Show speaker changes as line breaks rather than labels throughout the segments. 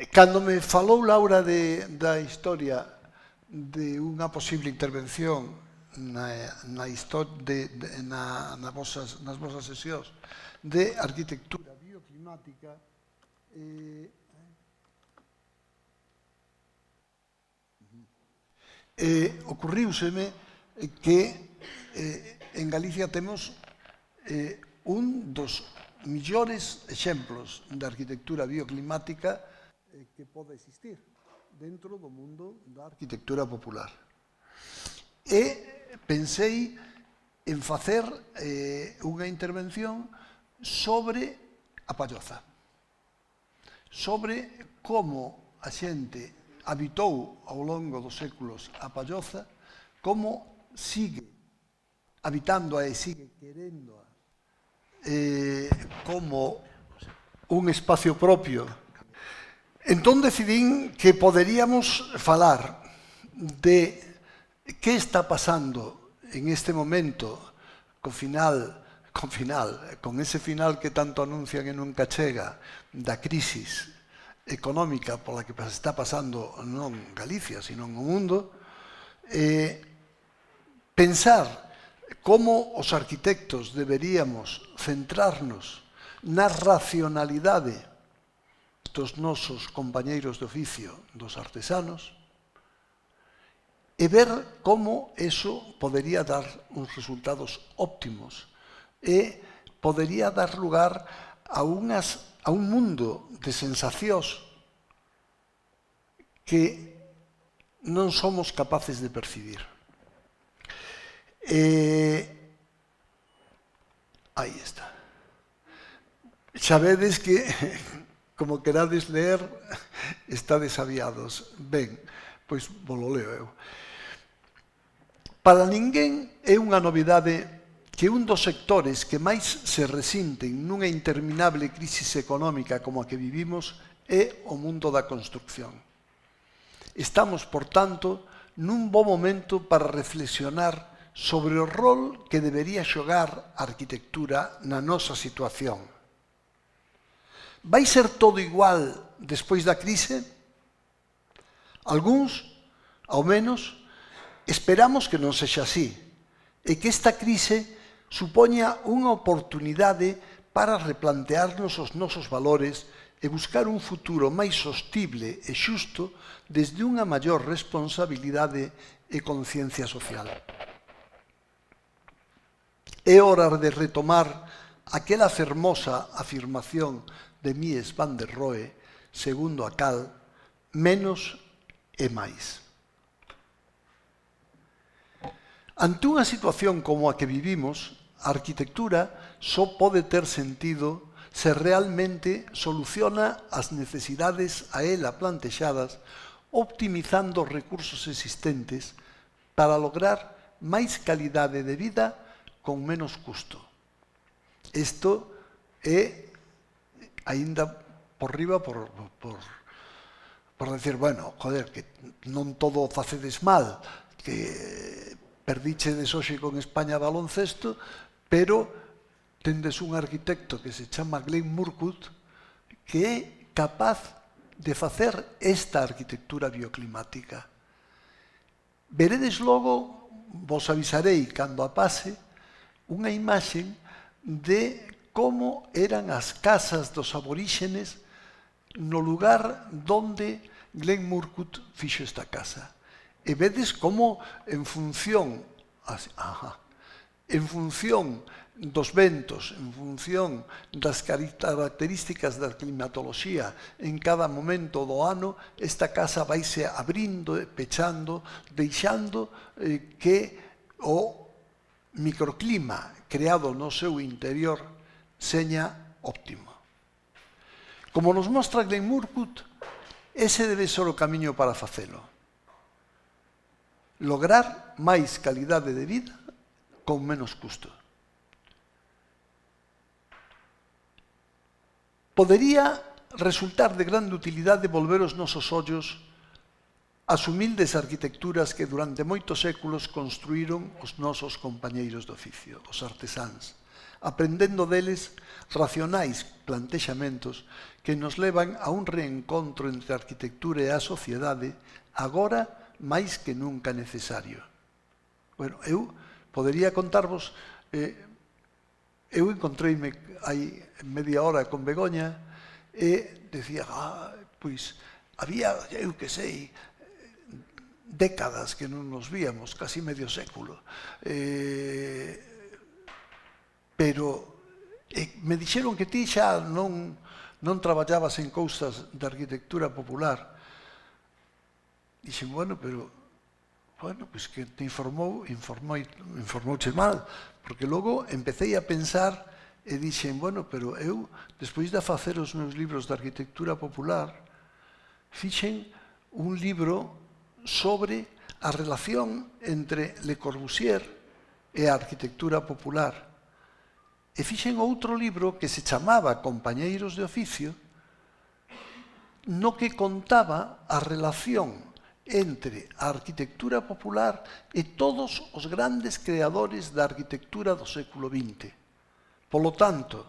Cando me falou Laura da historia de unha posible intervención nas vosas sesións de arquitectura bioclimática, ocurriuseme que en Galicia temos un dos millores exemplos de arquitectura bioclimática que pode existir dentro do mundo da arquitectura popular. E pensei en facer unha intervención sobre a Palloza, sobre como a xente habitou ao longo dos séculos a Palloza, como sigue habitándoa e sigue queréndoa como un espacio propio. Entón decidín que poderíamos falar de que está pasando en este momento con ese final que tanto anuncian e nunca chega, da crisis económica pola que está pasando non Galicia, sino no mundo, pensar como os arquitectos deberíamos centrarnos na racionalidade dos nosos compañeiros de oficio, dos artesanos, e ver como eso podería dar uns resultados óptimos e podería dar lugar a un mundo de sensacións que non somos capaces de percibir. Aí está. Xa vedes que, como querades ler, estades aviados. Ben, pois volo leo eu. Para ninguén é unha novidade que un dos sectores que máis se resinten nunha interminable crisis económica como a que vivimos é o mundo da construcción. Estamos, por tanto, nun bo momento para reflexionar sobre o rol que debería xogar a arquitectura na nosa situación. Vai ser todo igual despois da crise? Algúns, ao menos, esperamos que non sexa así e que esta crise supoña unha oportunidade para replantearnos os nosos valores e buscar un futuro máis sostible e xusto desde unha maior responsabilidade e conciencia social. É hora de retomar aquela fermosa afirmación de Mies van der Rohe, segundo a cal menos é máis. Ante unha situación como a que vivimos, a arquitectura só pode ter sentido se realmente soluciona as necesidades a ela plantexadas, optimizando os recursos existentes para lograr máis calidade de vida con menos custo. Isto é, aínda por riba, por decir, bueno, joder, que non todo facedes mal, que perdichedes hoxe con España baloncesto, pero tendes un arquitecto que se chama Glenn Murcutt que é capaz de facer esta arquitectura bioclimática. Veredes logo, vos avisarei cando a pase, unha imaxe de como eran as casas dos aboríxenes no lugar donde Glenn Murcutt fixo esta casa. E vedes como en función dos ventos, en función das características da climatoloxía en cada momento do ano, esta casa vaise abrindo e pechando, deixando que o microclima creado no seu interior seña óptimo. Como nos mostra Glenn Murcutt, ese debe ser o camiño para facelo. Lograr máis calidade de vida con menos custo. Podería resultar de grande utilidade volver os nosos ollos ás humildes arquitecturas que durante moitos séculos construíron os nosos compañeiros de oficio, os artesáns, aprendendo deles racionais plantexamentos que nos levan a un reencontro entre a arquitectura e a sociedade, agora máis que nunca necesario. Bueno, eu podería contarvos, eu encontreime hai media hora con Begoña e decía, pois había, eu que sei, décadas que non nos víamos, casi medio século. Pero me dixeron que ti xa non traballabas en cousas de arquitectura popular. Dixen, bueno, pois que te informouche mal, porque logo empecé a pensar e dixen, bueno, pero eu, despois de facer os meus libros de arquitectura popular, fixen un libro sobre a relación entre Le Corbusier e a arquitectura popular. E fixen outro libro que se chamaba Compañeiros de Oficio, no que contaba a relación entre a arquitectura popular e todos os grandes creadores da arquitectura do século XX. Polo tanto,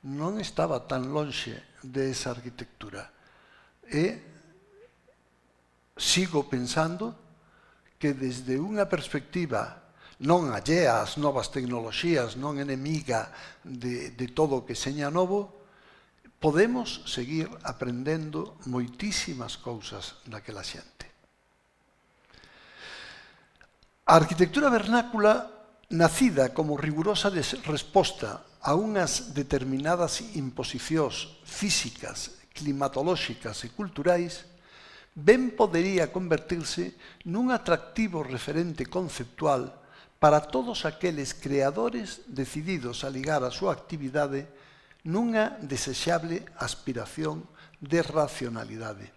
non estaba tan lonxe de esa arquitectura. E sigo pensando que desde unha perspectiva non allea ás novas tecnoloxías, non enemiga de todo o que seña novo, podemos seguir aprendendo moitísimas cousas daquela xente. A arquitectura vernácula, nacida como rigurosa resposta a unhas determinadas imposicións físicas, climatolóxicas e culturais, ben podería convertirse nun atractivo referente conceptual para todos aqueles creadores decididos a ligar a súa actividade nunha desexable aspiración de racionalidade.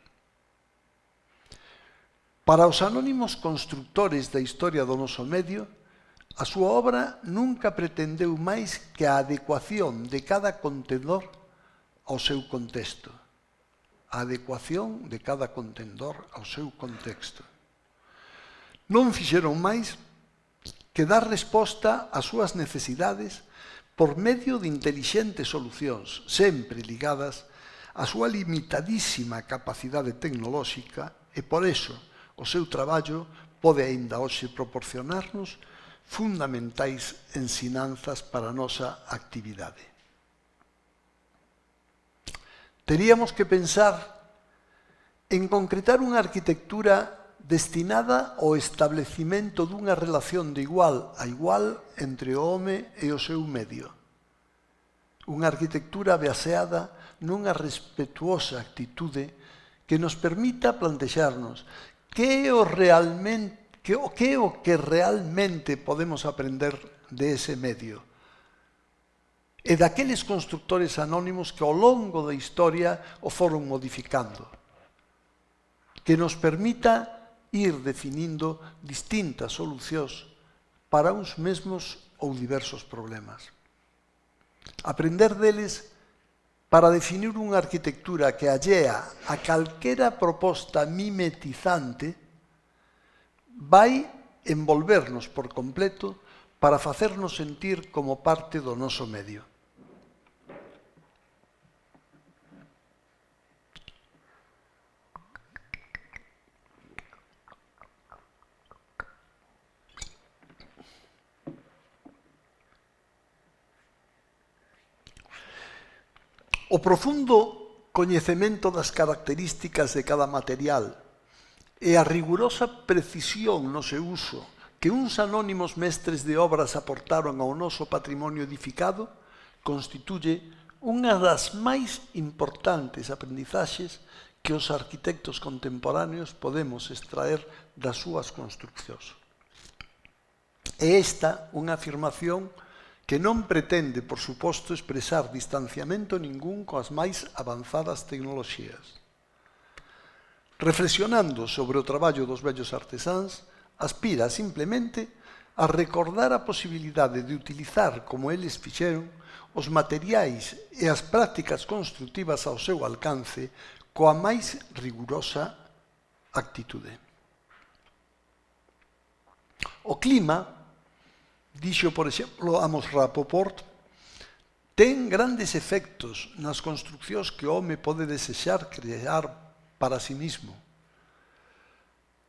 Para os anónimos constructores da historia do noso medio, a súa obra nunca pretendeu máis que a adecuación de cada contendor ao seu contexto. A adecuación de cada contendor ao seu contexto. Non fixeron máis que dar resposta ás súas necesidades por medio de intelixentes solucións, sempre ligadas á súa limitadísima capacidade tecnolóxica e, por eso, o seu traballo pode aínda hoxe proporcionarnos fundamentais ensinanzas para a nosa actividade. Teríamos que pensar en concretar unha arquitectura destinada ao establecimento dunha relación de igual a igual entre o home e o seu medio. Unha arquitectura baseada nunha respetuosa actitude que nos permita plantexarnos que é o que realmente podemos aprender de ese medio e daqueles constructores anónimos que ao longo da historia o foron modificando, que nos permita ir definindo distintas solucións para uns mesmos ou diversos problemas. Aprender deles para definir unha arquitectura que allea a calquera proposta mimetizante vai envolvernos por completo para facernos sentir como parte do noso medio. O profundo coñecemento das características de cada material e a rigurosa precisión no seu uso que uns anónimos mestres de obras aportaron ao noso patrimonio edificado constituye unha das máis importantes aprendizaxes que os arquitectos contemporáneos podemos extraer das súas construccións. É esta unha afirmación que non pretende, por suposto, expresar distanciamento ningún coas máis avanzadas tecnoloxías. Reflexionando sobre o traballo dos vellos artesáns, aspira simplemente a recordar a posibilidade de utilizar, como eles fixeron, os materiais e as prácticas constructivas ao seu alcance coa máis rigurosa actitude. O clima, dixo, por exemplo, Amos Rapoport, ten grandes efectos nas construccións que o home pode desexar crear para si mismo.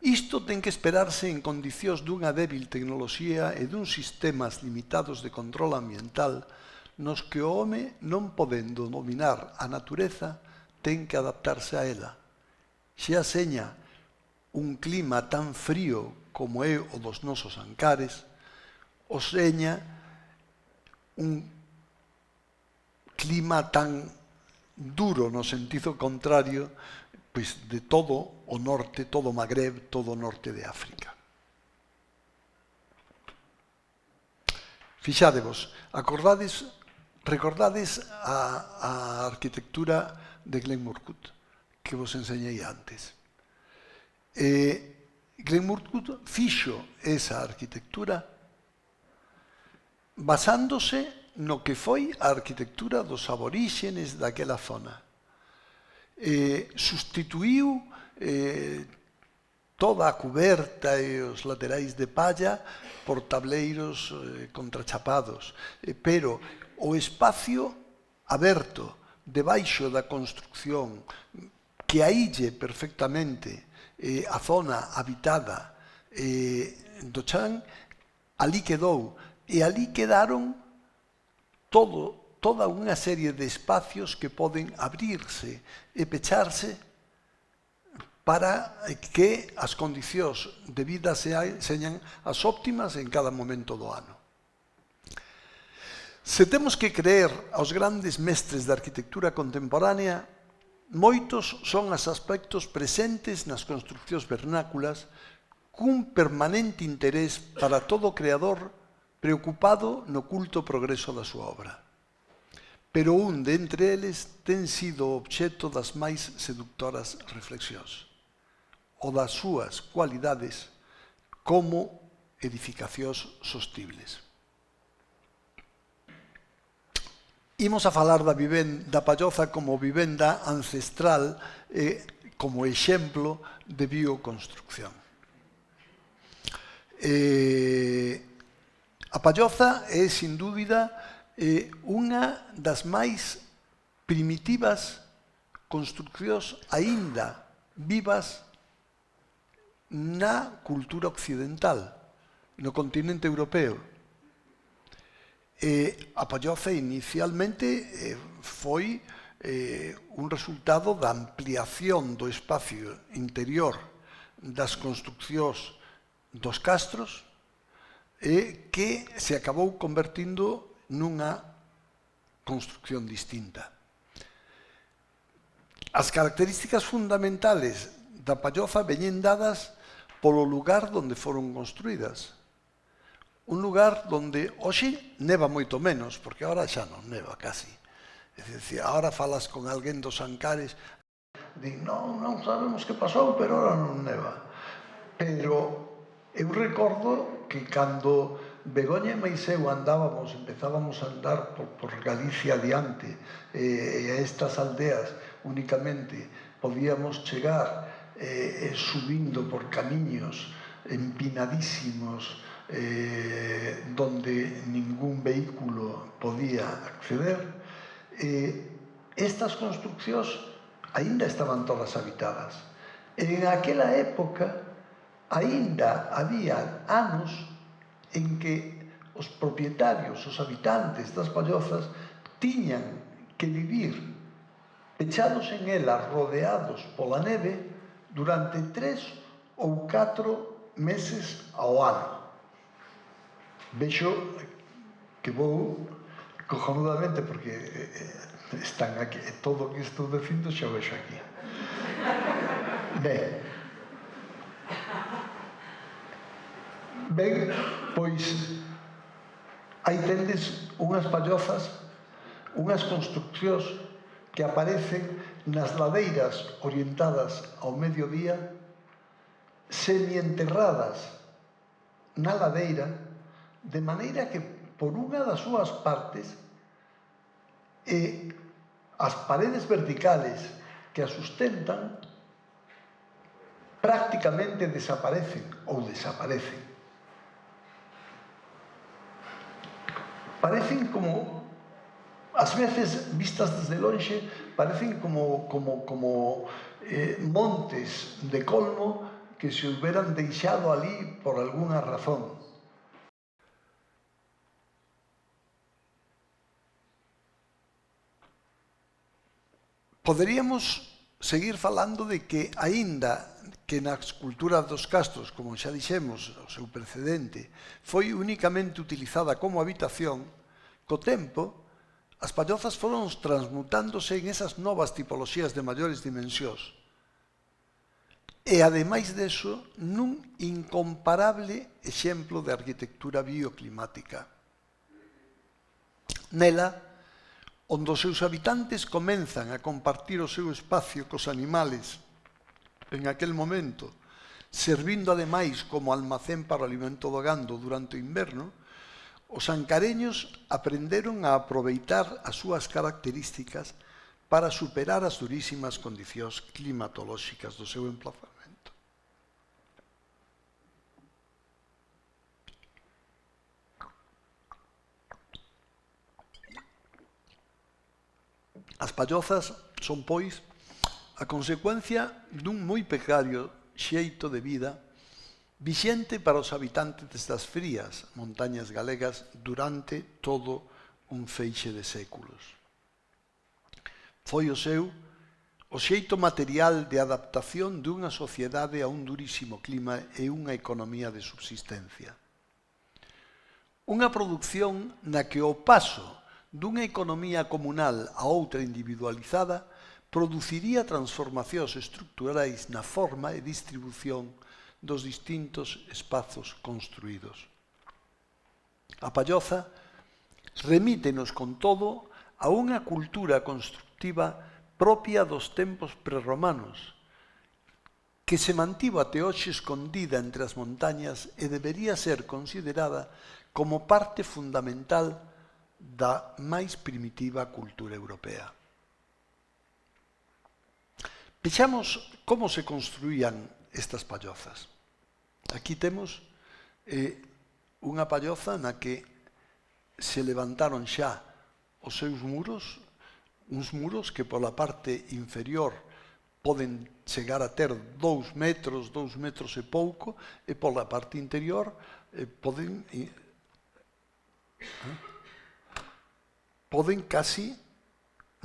Isto ten que esperarse en condicións dunha débil tecnoloxía e duns sistemas limitados de control ambiental nos que o home, non podendo dominar a natureza, ten que adaptarse a ela. Xa seña un clima tan frío como é o dos nosos Ancares, o seña un clima tan duro no sentido contrario pois de todo o norte, todo o Magreb, todo o norte de África. Fixádevos, recordades a arquitectura de Glen Murcutt que vos enseñei antes. Glen Murcutt fixo esa arquitectura basándose no que foi a arquitectura dos aboríxenes daquela zona. Sustituiu toda a cuberta e os laterais de palla por tableiros contrachapados, pero o espacio aberto debaixo da construcción que aílle perfectamente a zona habitada do chan, ali quedou, e ali quedaron toda unha serie de espacios que poden abrirse e pecharse para que as condicións de vida señan as óptimas en cada momento do ano. Se temos que creer aos grandes mestres da arquitectura contemporánea, moitos son os aspectos presentes nas construccións vernáculas cun permanente interés para todo creador preocupado no culto progreso da súa obra. Pero un de entre eles ten sido obxecto das máis seductoras reflexións, o das súas cualidades como edificacións sostibles. Imos a falar da palloza como vivenda ancestral e como exemplo de bioconstrucción. A palloza é, sin dúbida, unha das máis primitivas construccións aínda vivas na cultura occidental, no continente europeo. A palloza inicialmente foi un resultado da ampliación do espacio interior das construccións dos castros que se acabou convertindo nunha construcción distinta. As características fundamentales da palloza veñen dadas polo lugar onde foron construídas. Un lugar onde hoxe neva moito menos, porque agora xa non neva casi. É dicir, agora falas con alguén dos Ancares, din, non sabemos que pasou, pero agora non neva. Pero eu recordo que cando Begoña e mais eu empezábamos a andar por Galicia adiante, e a estas aldeas únicamente podíamos chegar subindo por camiños empinadísimos donde ningún vehículo podía acceder. Estas construccións aínda estaban todas habitadas. En aquela época aínda había anos en que os propietarios, os habitantes das pallozas, tiñan que vivir pechados en elas, rodeados pola neve, durante 3 ou 4 meses ao ano. Vexo que vou cojonudamente, porque están aquí, todo o que estou dicindo xa o vexo aquí. Ben, pois, aí tendes unhas pallozas, unhas construccións que aparecen nas ladeiras orientadas ao mediodía, semienterradas na ladeira, de maneira que por unha das súas partes as paredes verticales que as sustentan prácticamente desaparecen ou desaparecen. Parecen como ás veces, vistas desde lonxe, parecen como montes de colmo que se hubieran deixado ali por alguna razón. Poderíamos seguir falando de que, aínda que na escultura dos castros, como xa dixemos, o seu precedente, foi únicamente utilizada como habitación, co tempo, as pallozas foron transmutándose en esas novas tipoloxías de maiores dimensións. E, ademais deso, nun incomparable exemplo de arquitectura bioclimática. Nela, onde os seus habitantes comenzan a compartir o seu espacio cos animales en aquel momento, servindo ademais como almacén para o alimento do gando durante o inverno, os ancareños aprenderon a aproveitar as súas características para superar as durísimas condicións climatolóxicas do seu emplazamento. As pallozas son, pois, a consecuencia dun moi precario xeito de vida vixente para os habitantes destas frías montañas galegas durante todo un feixe de séculos. Foi o xeito material de adaptación dunha sociedade a un durísimo clima e unha economía de subsistencia. Unha produción na que o paso dunha economía comunal a outra individualizada produciría transformacións estructurais na forma e distribución dos distintos espazos construídos. A palloza remítenos, con todo, a unha cultura constructiva propia dos tempos prerromanos, que se mantivo até hoxe escondida entre as montañas e debería ser considerada como parte fundamental da máis primitiva cultura europea. Vexamos como se construían estas pallozas. Aquí temos unha palloza na que se levantaron xa os seus muros, uns muros que pola parte inferior poden chegar a ter 2 metros e pouco, e pola parte interior poden casi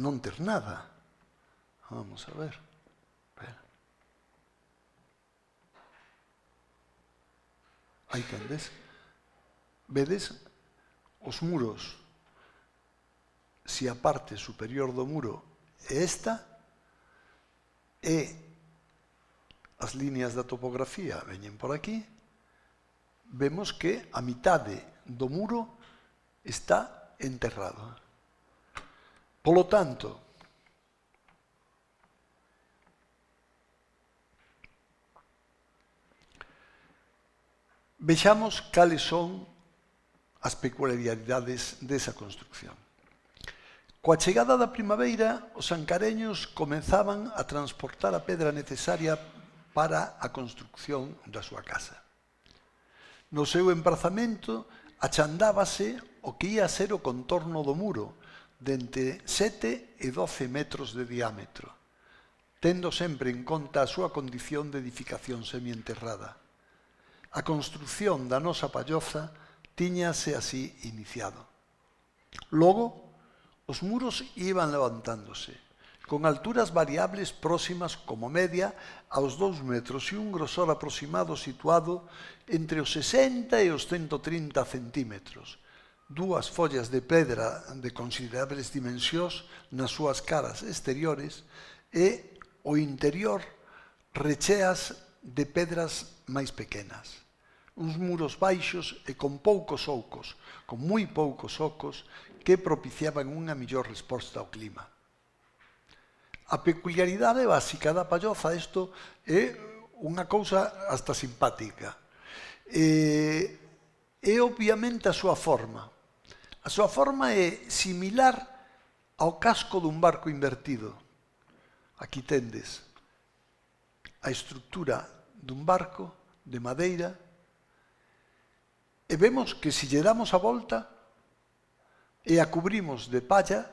non ter nada. Vamos a ver. Aí tendes. Vedes os muros. Se a parte superior do muro é esta, e as líneas da topografía veñen por aquí, vemos que a mitade do muro está enterrado. Polo tanto, vexamos cales son as peculiaridades desa construcción. Coa chegada da primavera, os ancareños comenzaban a transportar a pedra necesaria para a construcción da súa casa. No seu emprazamento achandábase o que ia a ser o contorno do muro, de entre 7 e 12 metros de diámetro, tendo sempre en conta a súa condición de edificación semienterrada. A construcción da nosa palloza tiñase así iniciado. Logo, os muros iban levantándose, con alturas variables próximas como media aos 2 metros e un grosor aproximado situado entre os 60 e os 130 centímetros. Dúas follas de pedra de considerables dimensións nas súas caras exteriores e o interior recheas de pedras máis pequenas. Uns muros baixos e con poucos oucos, con moi poucos ocos, que propiciaban unha mellor resposta ao clima. A peculiaridade básica da palloza, isto é unha cousa hasta simpática. É obviamente a súa forma. A súa forma é similar ao casco dun barco invertido. Aquí tendes a estrutura dun barco de madeira e vemos que se lle damos a volta e a cubrimos de palla,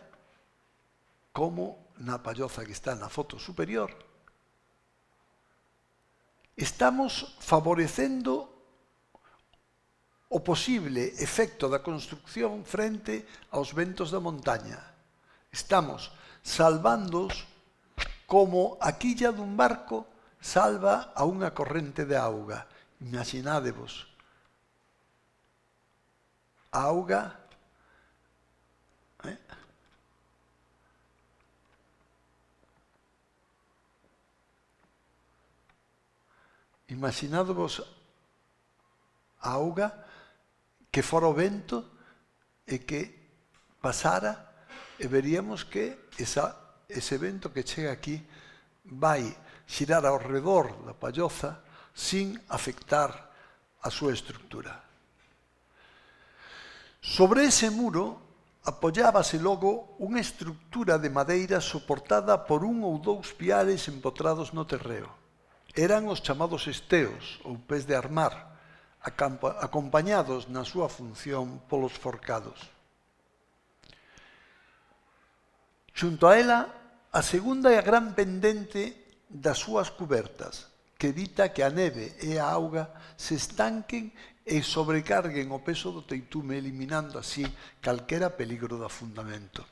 como na palloza que está na foto superior, estamos favorecendo o posible efecto da construcción frente aos ventos da montaña. Estamos salvándoos como a quilla dun barco salva a unha corrente de auga. Imaginádevos a auga imaginádevos a auga que fora o vento e que pasara e veríamos que ese vento que chega aquí vai xirar ao redor da palloza sin afectar a súa estructura. Sobre ese muro apoiábase logo unha estructura de madeira soportada por un ou dous piares empotrados no terreo. Eran os chamados esteos, ou pés de armar, acompañados na súa función polos forcados. Xunto a ela, a segunda é a gran pendente das súas cubertas, que evita que a neve e a auga se estanquen e sobrecarguen o peso do teitume, eliminando así calquera peligro de afundamento.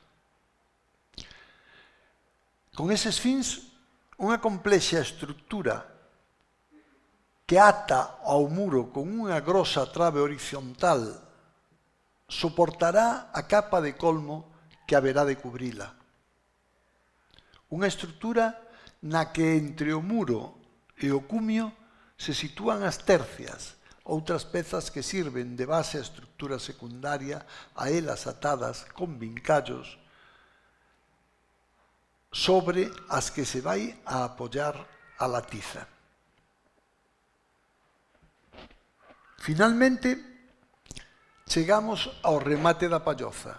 Con eses fins, unha complexa estructura que ata ao muro con unha grosa trave horizontal soportará a capa de colmo que haberá de cubrila. Unha estrutura na que entre o muro e o cumio se sitúan as tercias, outras pezas que sirven de base a estructura secundaria, a elas atadas con vincallos, sobre as que se vai a apoiar a latiza. Finalmente, chegamos ao remate da palloza,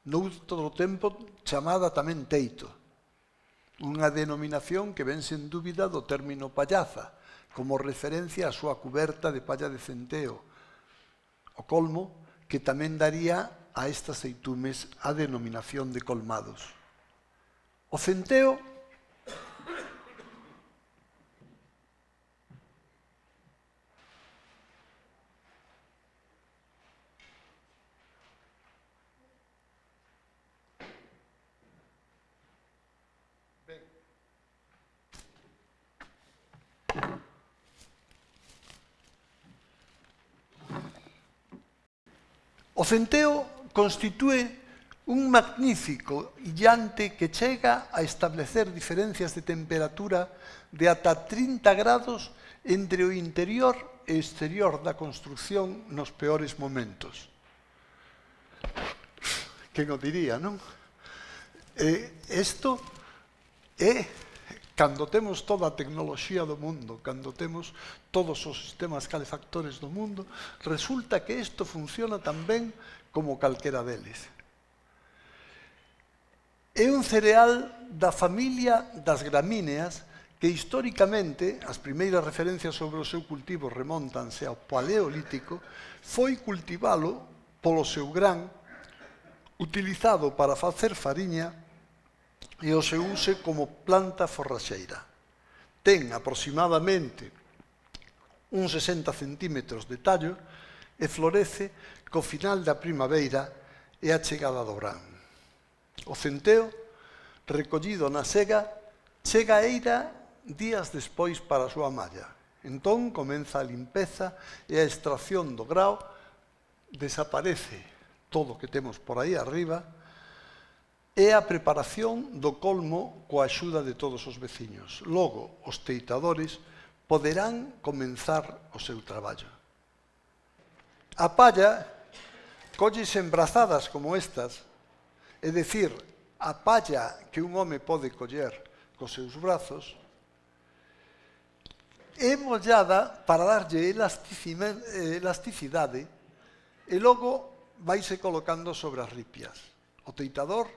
noutro tempo chamada tamén teito, unha denominación que ven sen dúbida do término pallaza, como referencia á súa cuberta de palla de centeo, o colmo, que tamén daría a estas aceitumes a denominación de colmados. O centeo O centeo constitúe un magnífico illante que chega a establecer diferencias de temperatura de ata 30 grados entre o interior e exterior da construcción nos peores momentos. Quen o diría, non? Isto é cando temos toda a tecnoloxía do mundo, cando temos todos os sistemas calefactores do mundo, resulta que isto funciona tan ben como calquera deles. É un cereal da familia das gramíneas que históricamente, as primeiras referencias sobre o seu cultivo remóntanse ao Paleolítico, foi cultivalo polo seu gran, utilizado para facer fariña e o seu uso como planta forraxeira. Ten aproximadamente uns 60 centímetros de tallo e florece co final da primavera e a chegada do verán. O centeo, recollido na sega, chega a eira días despois para a súa malla. Entón comeza a limpeza e a extracción do grao, desaparece todo o que temos por aí arriba, e a preparación do colmo coa axuda de todos os veciños. Logo, os teitadores poderán comenzar o seu traballo. A palla colles embrazadas como estas, é dicir, a palla que un home pode coller cos seus brazos, é mollada para darlle elasticidade e logo vaise colocando sobre as ripias. O teitador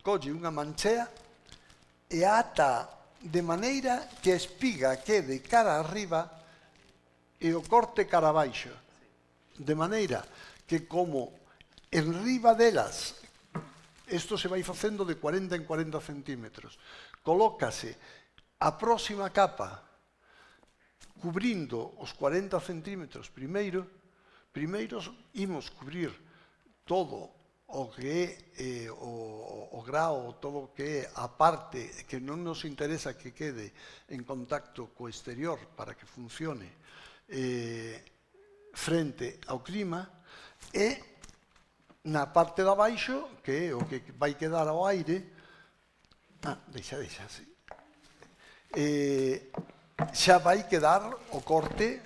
colle unha manchea e ata de maneira que a espiga quede cara arriba e o corte cara abaixo. De maneira que como en riba delas Isto se vai facendo de 40 en 40 centímetros. Colócase a próxima capa cubrindo os 40 centímetros primeiro imos cubrir todo o que é o grao, todo o que é a parte que non nos interesa que quede en contacto co exterior para que funcione frente ao clima, e na parte de abaixo, que é o que vai quedar ao aire, deixa, así, xa vai quedar o corte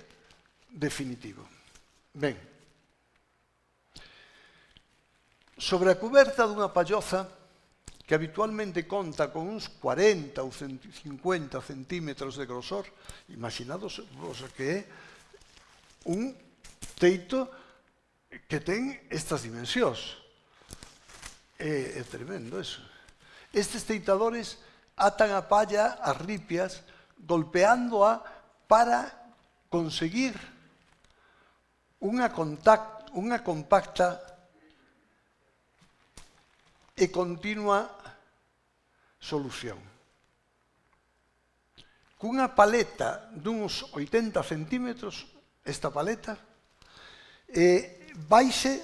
definitivo. Ben, sobre a cuberta dunha palloza, que habitualmente conta con uns 40 ou 50 centímetros de grosor, imaginados vos que é un teito que ten estas dimensións. É tremendo eso. Estes teitadores atan a palla ás ripias, golpeándoa para conseguir unha compacta e continua solución. Cunha paleta duns 80 centímetros, esta paleta, vaise,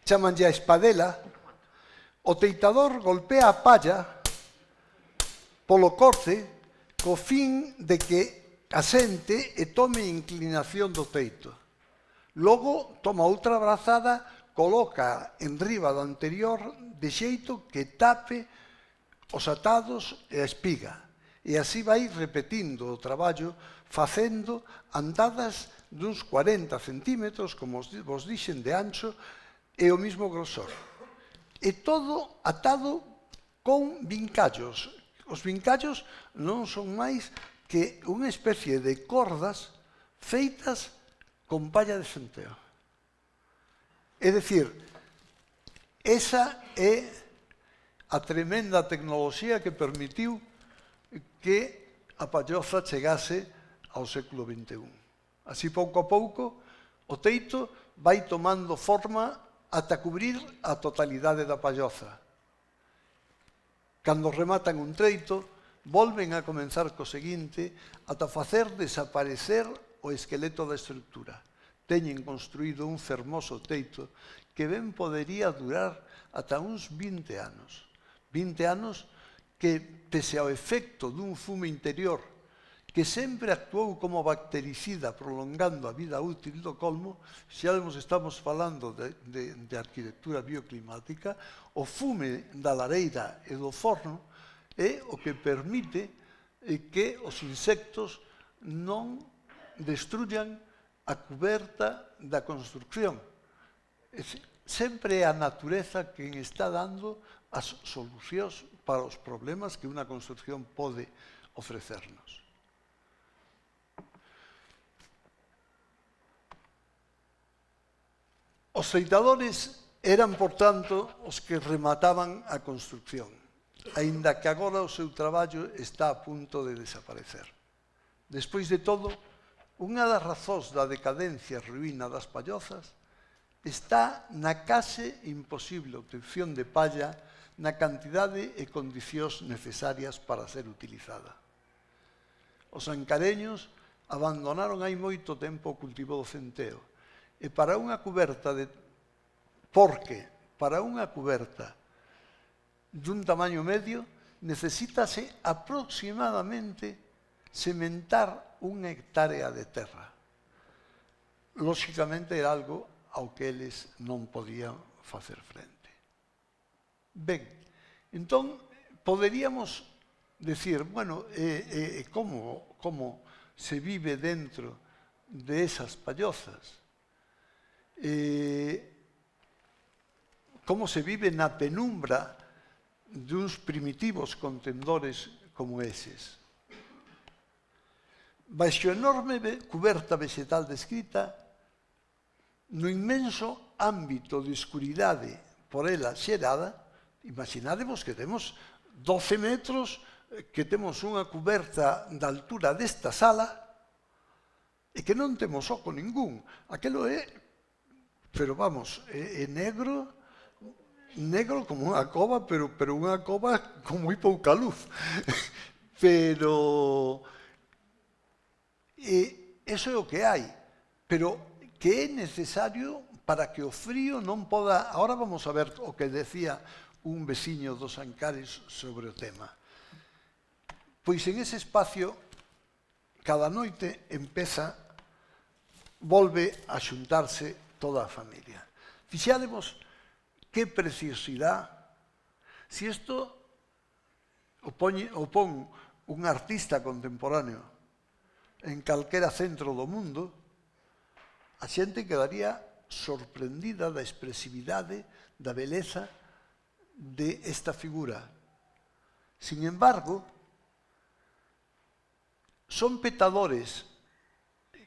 chamanlle a espadela, o teitador golpea a palla polo corte co fin de que asente e tome inclinación do teito. Logo, toma outra brazada, coloca en riba do anterior de xeito que tape os atados e a espiga. E así vai repetindo o traballo, facendo andadas duns 40 centímetros, como vos dixen, de ancho, e o mismo grosor. E todo atado con vincallos. Os vincallos non son máis que unha especie de cordas feitas con palla de centeo. É dicir, esa é a tremenda tecnoloxía que permitiu que a palloza chegase ao século XXI. Así, pouco a pouco, o teito vai tomando forma ata cubrir a totalidade da palloza. Cando rematan un treito, volven a comenzar co seguinte ata facer desaparecer o esqueleto da estructura. Teñen construído un fermoso teito que ben podería durar ata uns 20 anos. 20 anos que, pese ao efecto dun fume interior que sempre actuou como bactericida prolongando a vida útil do colmo, xa estamos falando de arquitectura bioclimática, o fume da lareira e do forno é o que permite que os insectos non destruyan a cuberta da construcción. Sempre é a natureza quen está dando as solucións para os problemas que unha construcción pode ofrecernos. Os teitadores eran, por tanto, os que remataban a construcción, aínda que agora o seu traballo está a punto de desaparecer. Despois de todo, unha das razóns da decadencia e ruína das pallozas está na case imposible obtención de palla na cantidade e condicións necesarias para ser utilizada. Os ancareños abandonaron hai moito tempo o cultivo do centeo, e para unha cuberta dun tamaño medio necesítase aproximadamente sementar unha hectárea de terra. Lóxicamente era algo ao que eles non podían facer frente. Ben, entón, poderíamos decir, bueno, como se vive dentro de esas pallozas? Como se vive na penumbra duns primitivos contendores como eses? Baixo a enorme cuberta vegetal descrita, no inmenso ámbito de escuridade por ela xerada, imaginadevos que temos 12 metros, que temos unha cuberta da altura desta sala e que non temos oco ningún. Aquelo é, pero vamos, é negro, negro como unha cova, pero unha cova con moi pouca luz. Pero eso é o que hai, pero que é necesario para que o frío non poda... Ahora vamos a ver o que decía un veciño dos Ancares sobre o tema. Pois en ese espacio, cada noite volve a xuntarse toda a familia. Fixádemos que preciosidade. Se isto o pon un artista contemporáneo en calquera centro do mundo, a xente quedaría sorprendida da expresividade, da beleza desta figura. Sin embargo, son petadores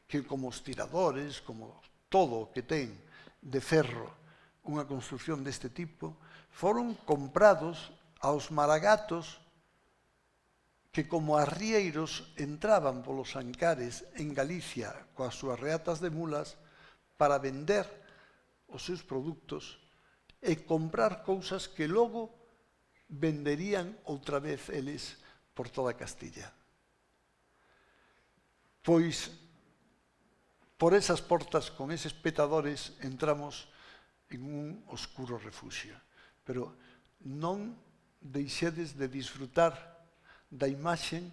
que, como os tiradores, como todo o que ten de ferro unha construcción deste tipo, foron comprados aos maragatos que, como arrieiros, entraban polos Ancares en Galicia coas súas reatas de mulas para vender os seus produtos e comprar cousas que logo venderían outra vez eles por toda Castilla. Pois, por esas portas, con eses petadores, entramos en un oscuro refuxio. Pero non deixedes de disfrutar da imaxen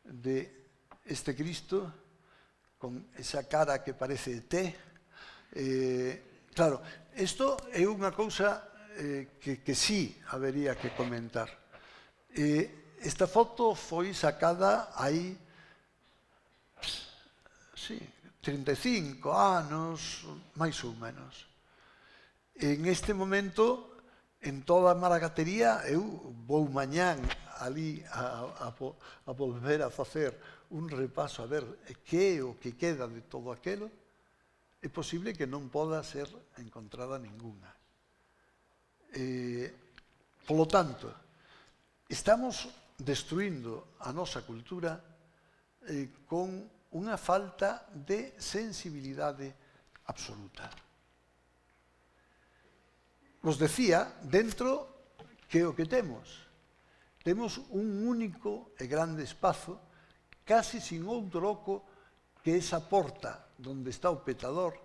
de este Cristo con esa cara que parece ET. Claro, isto é unha cousa que sí habería que comentar. Esta foto foi sacada aí 35 anos, máis ou menos. En este momento, en toda a maragatería, eu vou mañán ali a volver a facer un repaso a ver que é o que queda de todo aquilo. É posible que non poda ser encontrada ninguna. Polo tanto, estamos destruindo a nosa cultura con unha falta de sensibilidade absoluta. Vos decía, dentro, que o que temos? Temos un único e grande espazo, casi sin outro oco que esa porta onde está o petador,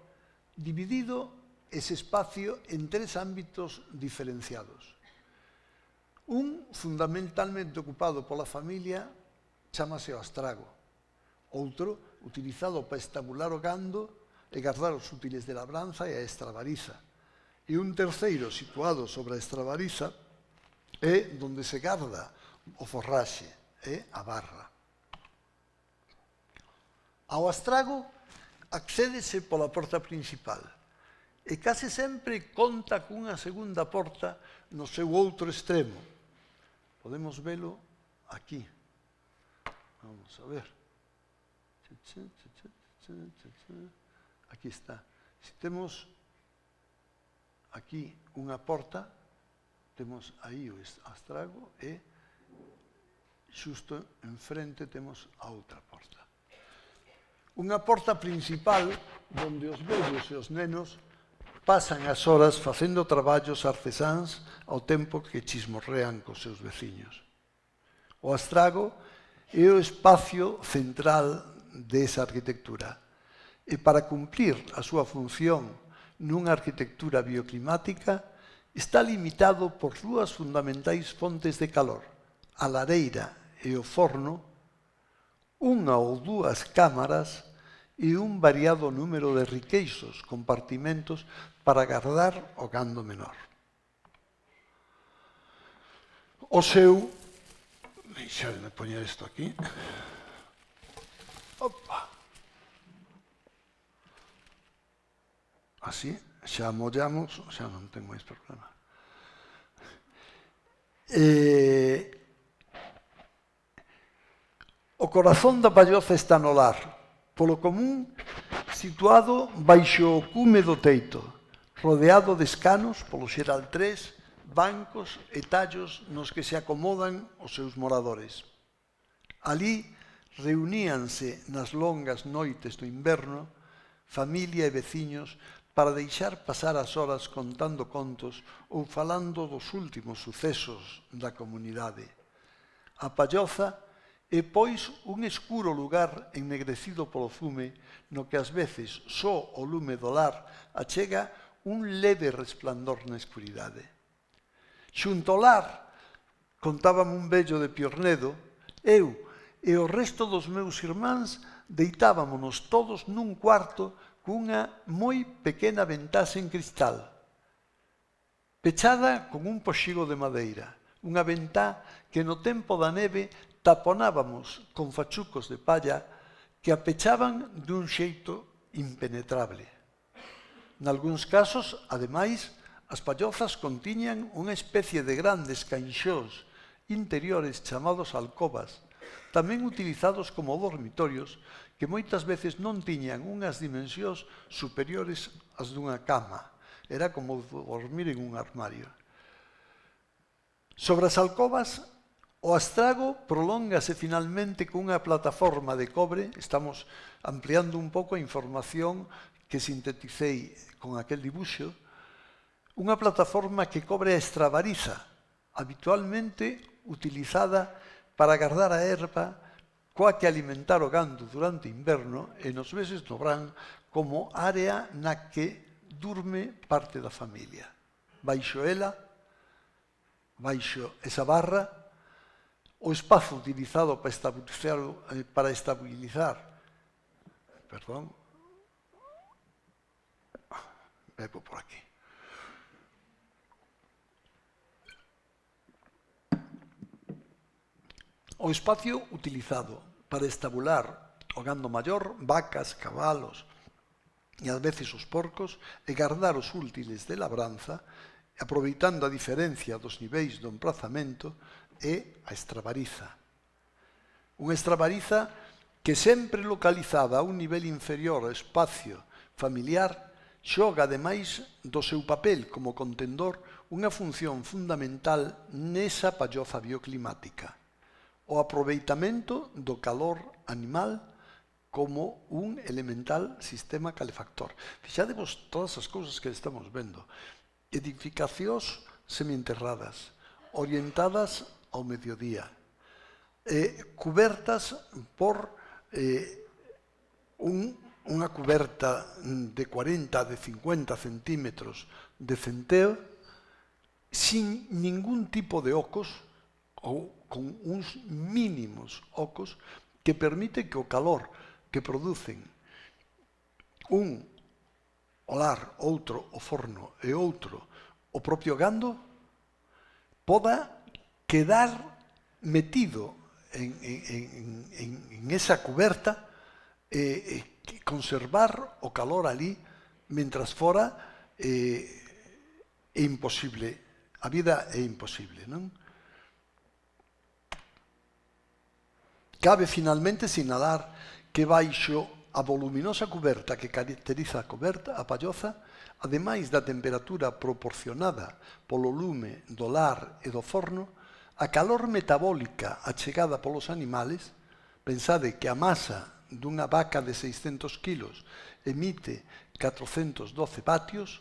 dividido ese espacio en 3 ámbitos diferenciados. Un, fundamentalmente ocupado pola familia, chamase o astrago. Outro, utilizado para estabular o gando e guardar os útiles de labranza e a estravariza. E un terceiro, situado sobre a estravariza, é onde se garda o forraxe, é a barra. Ao astrago accédese pola porta principal e case sempre conta cunha segunda porta no seu outro extremo. Podemos velo aquí. Vamos a ver. Aquí está. Se temos aquí unha porta, temos aí o astrago e xusto enfrente temos a outra porta. Unha porta principal onde os vellos e os nenos pasan as horas facendo traballos artesáns ao tempo que chismorrean cos seus veciños. O astrago é o espacio central desa arquitectura e para cumplir a súa función nunha arquitectura bioclimática está limitado por 2 fundamentais fontes de calor, a lareira e o forno, unha ou 2 cámaras e un variado número de riqueixos compartimentos para guardar o gando menor. O seu... Deixadme poñer isto aquí. Opa. Así, xa mollamos, xa non ten máis problema. O corazón da palloza está no lar, polo común situado baixo o cume do teito, rodeado de escanos, polo xeral 3, bancos e tallos nos que se acomodan os seus moradores. Alí reuníanse nas longas noites do inverno familia e veciños para deixar pasar as horas contando contos ou falando dos últimos sucesos da comunidade. A Palloza é, pois, un escuro lugar ennegrecido polo fume no que ás veces só o lume do lar achega un leve resplandor na escuridade. Xunto ao lar, contábame un vello de Piornedo, eu e o resto dos meus irmáns deitábamonos todos nun cuarto cunha moi pequena ventaxa en cristal, pechada con un poxigo de madeira, unha ventá que no tempo da neve taponábamos con fachucos de palla que a pechaban dun xeito impenetrable. Nalgúns casos, ademais, as pallozas contiñan unha especie de grandes canxós interiores chamados alcobas, tamén utilizados como dormitorios, que moitas veces non tiñan unhas dimensións superiores ás dunha cama. Era como dormir en un armario. Sobre as alcobas, o astrago prolóngase finalmente cunha plataforma de cobre. Estamos ampliando un pouco a información que sinteticei con aquel dibuixo. Unha plataforma que cobre a estravariza, habitualmente utilizada para guardar a erva coa que alimentar o gando durante o inverno e nos meses do verán como área na que durme parte da familia. Baixo ela, baixo esa barra, o espazo utilizado para estabilizar, bebo por aquí. O espacio utilizado para estabular o gando maior, vacas, cabalos e ás veces os porcos, e guardar os útiles de labranza, aproveitando a diferencia dos niveis do emprazamento, é a estravariza. Unha estravariza que sempre localizada a un nivel inferior ao espacio familiar xoga, ademais do seu papel como contendor, unha función fundamental nesa palloza bioclimática: o aproveitamento do calor animal como un elemental sistema calefactor. Fixadevos todas as cousas que estamos vendo. Edificacións semienterradas, orientadas ao mediodía, cubertas por unha cuberta de 40, de 50 centímetros de centeo, sin ningún tipo de ocos, ou con uns mínimos ocos que permite que o calor que producen un o lar, outro o forno e outro o propio gando poda quedar metido en esa cuberta e conservar o calor ali, mentras fora é imposible, a vida é imposible, non? Cabe finalmente sinalar que baixo a voluminosa cuberta que caracteriza a palloza, ademais da temperatura proporcionada polo lume do lar e do forno, a calor metabólica achegada polos animales, pensade que a masa dunha vaca de 600 kilos emite 412 vatios,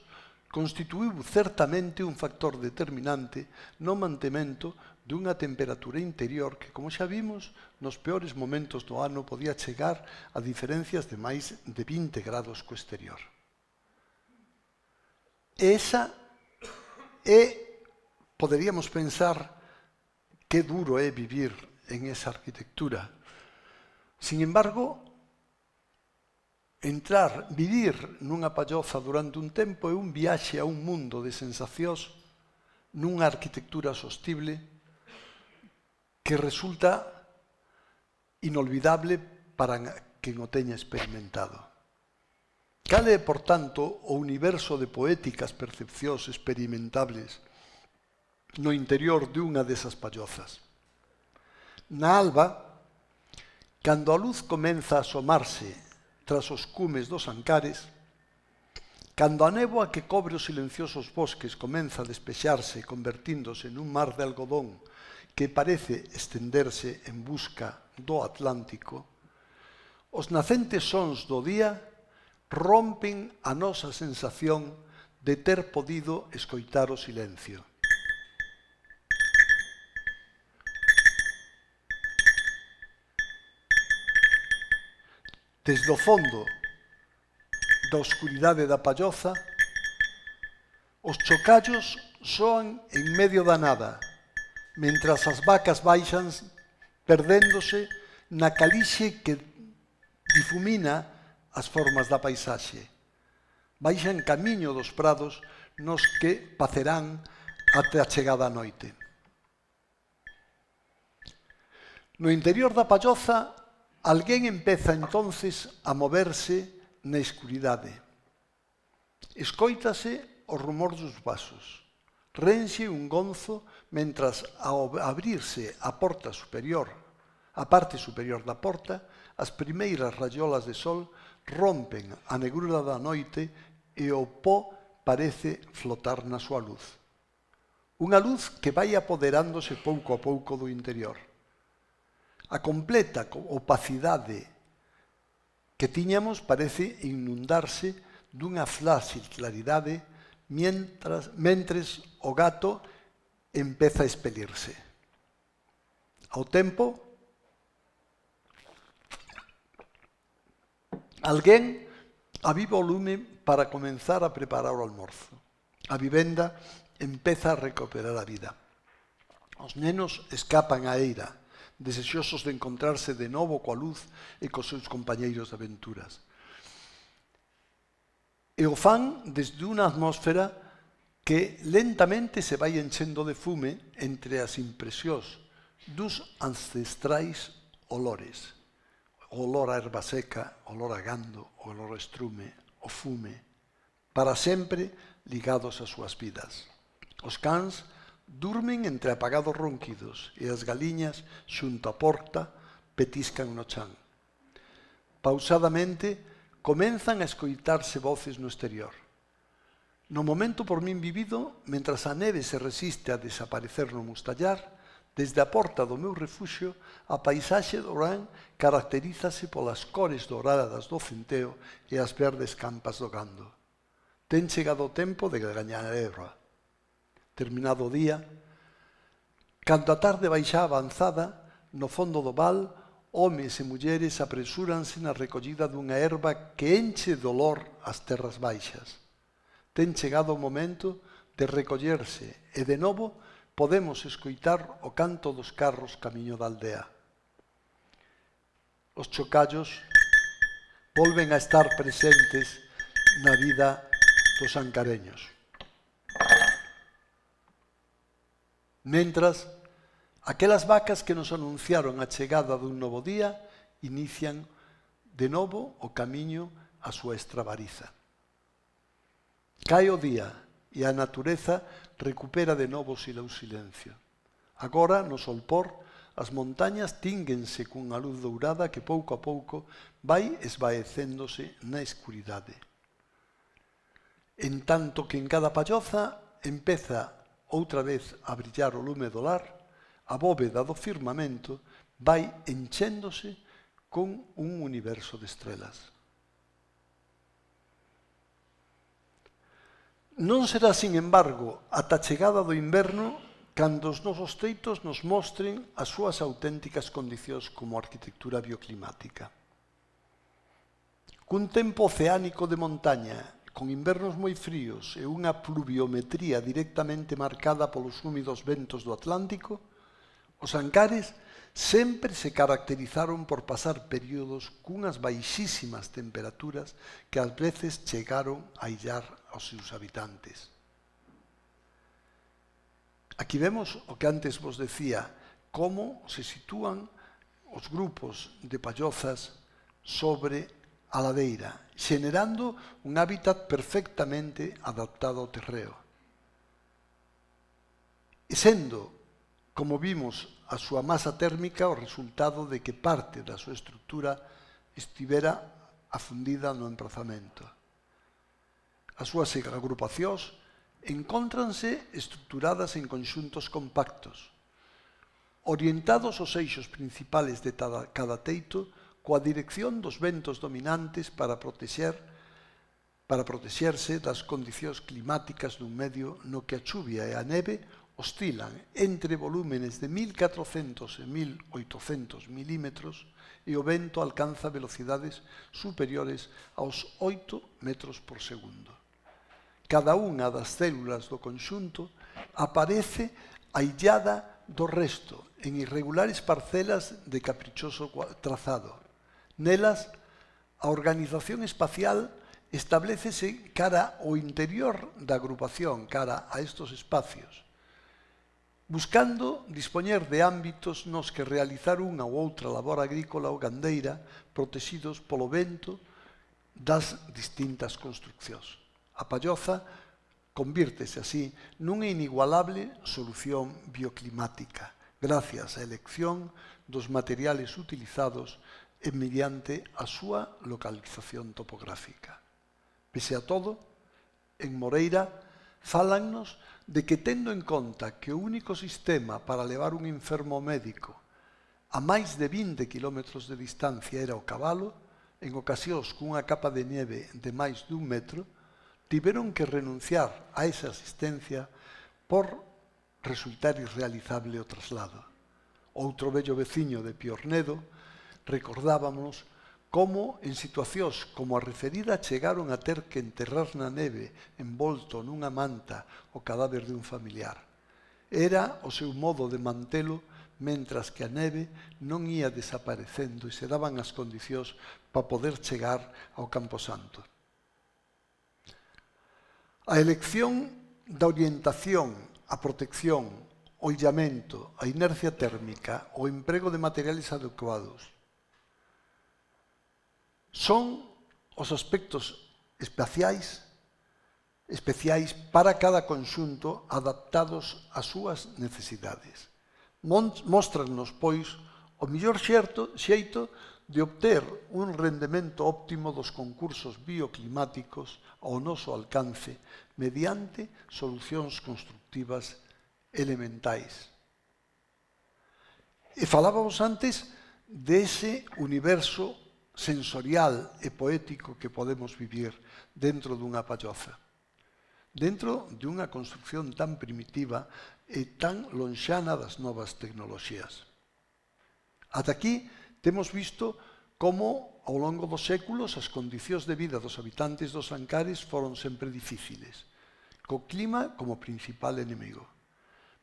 constituíu certamente un factor determinante no mantemento dunha temperatura interior que, como xa vimos, nos peores momentos do ano podía chegar a diferencias de máis de 20 grados co exterior. Esa poderíamos pensar que duro é vivir en esa arquitectura. Sin embargo, vivir nunha palloza durante un tempo é un viaxe a un mundo de sensacións nunha arquitectura sostible que resulta inolvidable para quen o teña experimentado. Cal é, por tanto, o universo de poéticas percepcións experimentables no interior dunha desas pallozas? Na alba, cando a luz comeza a asomarse tras os cumes dos ancares, cando a néboa que cobre os silenciosos bosques comeza a despexarse convertíndose nun mar de algodón que parece estenderse en busca do Atlántico, os nacentes sons do día rompen a nosa sensación de ter podido escoitar o silencio. Desde o fondo da oscuridade da palloza, os chocallos soan en medio da nada, mentras as vacas baixan perdéndose na calixe que difumina as formas da paisaxe. Baixan camiño dos prados nos que pacerán até a chegada a noite. No interior da palloza, alguén empeza entonces a moverse na escuridade. Escóitase o rumor dos vasos. Renxe un gonzo mentras ao abrirse a porta superior, a parte superior da porta, as primeiras rayolas de sol rompen a negrura da noite e o pó parece flotar na súa luz. Unha luz que vai apoderándose pouco a pouco do interior. A completa opacidade que tiñamos parece inundarse dunha flácil claridade mentres o gato empeza a expelirse. Ao tempo, alguén aviva o lume para comenzar a preparar o almorzo. A vivenda empeza a recuperar a vida. Os nenos escapan á eira, desexosos de encontrarse de novo coa luz e cos seus compañeiros de aventuras. E o fan desde unha atmósfera que lentamente se vai enchendo de fume entre as impresións dos ancestrais olores. O olor a erva seca, o olor a gando, o olor a estrume, o fume, para sempre ligados ás súas vidas. Os cans durmen entre apagados ronquidos e as galiñas, xunto á porta, petiscan no chan. Pausadamente, comenzan a escoitarse voces no exterior. No momento por min vivido, mentras a neve se resiste a desaparecer no mustallar, desde a porta do meu refuxio, a paisaxe do Orán caracterízase polas cores douradas do centeo e as verdes campas do gando. Ten chegado o tempo de gañar a erva. Terminado o día, cando a tarde baixa avanzada, no fondo do val, homes e mulleres apresúranse na recollida dunha erva que enche de olor as terras baixas. Ten chegado o momento de recollerse e, de novo, podemos escoitar o canto dos carros camiño da aldea. Os chocallos volven a estar presentes na vida dos ancareños. Mentras, aquelas vacas que nos anunciaron a chegada dun novo día inician de novo o camiño á súa estravariza. Cae o día e a natureza recupera de novo o seu silencio. Agora, no solpor, as montañas tínguense cunha luz dourada que pouco a pouco vai esvaecéndose na escuridade. En tanto que en cada palloza empeza outra vez a brillar o lume do lar, a bóveda do firmamento vai enchéndose con un universo de estrelas. Non será, sin embargo, ata a chegada do inverno cando os nosos teitos nos mostren as súas auténticas condicións como arquitectura bioclimática. Cun tempo oceánico de montaña, con invernos moi fríos e unha pluviometría directamente marcada polos húmidos ventos do Atlántico, os Ancares sempre se caracterizaron por pasar períodos cunhas baixísimas temperaturas que ás veces chegaron a illar aos seus habitantes. Aquí vemos o que antes vos decía, como se sitúan os grupos de pallozas sobre a ladeira, xenerando un hábitat perfectamente adaptado ao terreo. E sendo, como vimos, a súa masa térmica o resultado de que parte da súa estrutura estivera afundida no emprazamento. As súas agrupacións encóntranse estructuradas en conxuntos compactos, orientados aos eixos principales de cada teito coa dirección dos ventos dominantes para protexer para protexerse das condicións climáticas dun medio no que a chuvia e a neve oscilan entre volúmenes de 1.400 e 1.800 milímetros e o vento alcanza velocidades superiores aos 8 metros por segundo. Cada unha das células do conxunto aparece aillada do resto en irregulares parcelas de caprichoso trazado. Nelas, a organización espacial establécese cara ao interior da agrupación, cara a estos espacios, buscando dispoñer de ámbitos nos que realizar unha ou outra labor agrícola ou gandeira protegidos polo vento das distintas construccións. A palloza convírtese así nunha inigualable solución bioclimática, gracias á elección dos materiales utilizados e mediante a súa localización topográfica. Pese a todo, en Moreira fálannos de que, tendo en conta que o único sistema para levar un enfermo médico a máis de 20 km de distancia era o cabalo, en ocasións cunha capa de neve de máis dun metro, tiveron que renunciar a esa asistencia por resultar irrealizable o traslado. Outro vello veciño de Piornedo recordábamos como en situacións como a referida chegaron a ter que enterrar na neve envolto nunha manta o cadáver dun familiar. Era o seu modo de mantelo mentras que a neve non ía desaparecendo e se daban as condicións para poder chegar ao Camposanto. A elección da orientación, a protección, o illamento, a inercia térmica, o emprego de materiales adecuados son os aspectos especiais para cada conxunto adaptados ás súas necesidades. Móstranos, pois, o mellor xeito de obter un rendemento óptimo dos concursos bioclimáticos ao noso alcance mediante solucións constructivas elementais. E falábamos antes dese universo sensorial e poético que podemos vivir dentro dunha palloza, dentro dunha construcción tan primitiva e tan lonxana das novas tecnoloxías. Ata aquí temos visto como, ao longo dos séculos, as condicións de vida dos habitantes dos Ancares foron sempre difíciles, co clima como principal enemigo.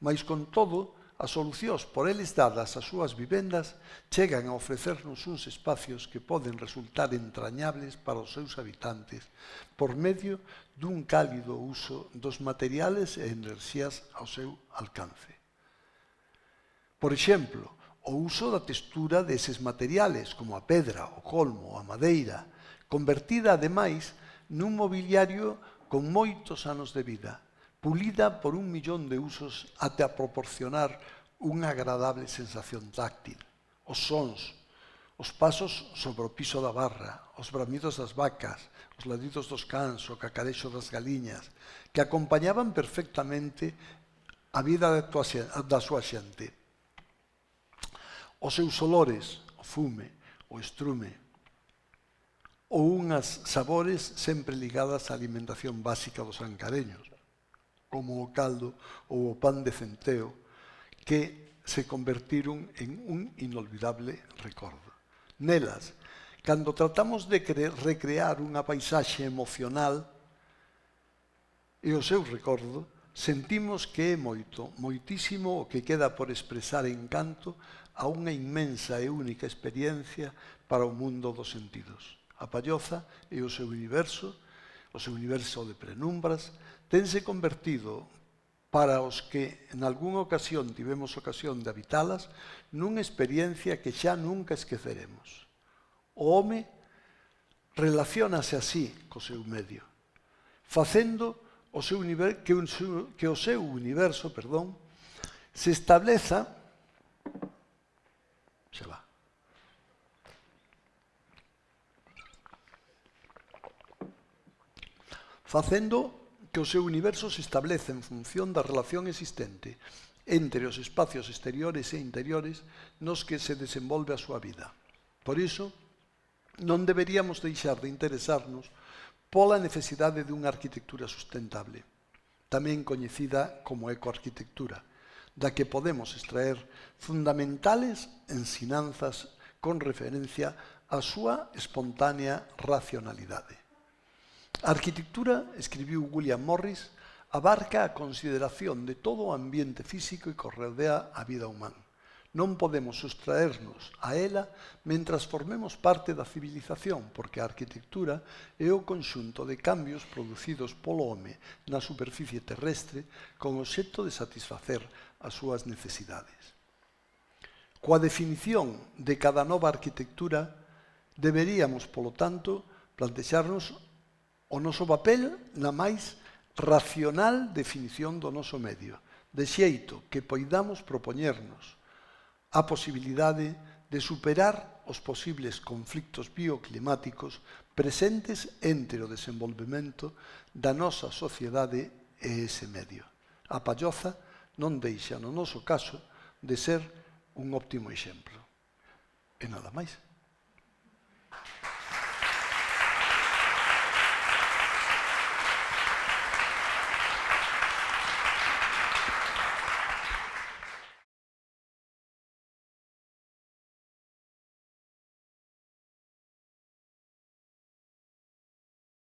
Mais, con todo, as solucións por eles dadas ás súas vivendas chegan a ofrecernos uns espacios que poden resultar entrañables para os seus habitantes por medio dun cálido uso dos materiales e enerxías ao seu alcance. Por exemplo, o uso da textura deses materiales, como a pedra, o colmo, a madeira, convertida, ademais, nun mobiliario con moitos anos de vida, pulida por 1.000.000 de usos até a proporcionar unha agradable sensación táctil. Os sons, os pasos sobre o piso da barra, os bramidos das vacas, os ladidos dos cans, o cacarexo das galiñas, que acompañaban perfectamente a vida da súa xente. Os seus olores, o fume, o estrume, ou unhas sabores sempre ligadas á alimentación básica dos ancareños, como o caldo ou o pan de centeo, que se convertiron en un inolvidable recordo. Nelas, cando tratamos de recrear unha paisaxe emocional e o seu recordo, sentimos que é moito, moitísimo o que queda por expresar encanto a unha inmensa e única experiencia para o mundo dos sentidos. A palloza e o seu universo de penumbras, tense convertido, para os que en algunha ocasión tivemos ocasión de habitalas, nunha experiencia que xa nunca esqueceremos. O home relaciónase así co seu medio, facendo que o seu universo se estableza en función da relación existente entre os espacios exteriores e interiores nos que se desenvolve a súa vida. Por iso, non deberíamos deixar de interesarnos pola necesidade dunha arquitectura sustentable, tamén coñecida como ecoarquitectura, da que podemos extraer fundamentales ensinanzas con referencia á súa espontánea racionalidade. A arquitectura, escribiu William Morris, abarca a consideración de todo o ambiente físico que rodea a vida humana. Non podemos sustraernos a ela mentras formemos parte da civilización, porque a arquitectura é o conxunto de cambios producidos polo home na superficie terrestre con o obxecto de satisfacer as súas necesidades. Coa definición de cada nova arquitectura, deberíamos, polo tanto, plantexarnos o noso papel na máis racional definición do noso medio, de xeito que poidamos propoñernos a posibilidade de superar os posibles conflictos bioclimáticos presentes entre o desenvolvemento da nosa sociedade e ese medio. A palloza non deixa, no noso caso, de ser un óptimo exemplo. E nada máis.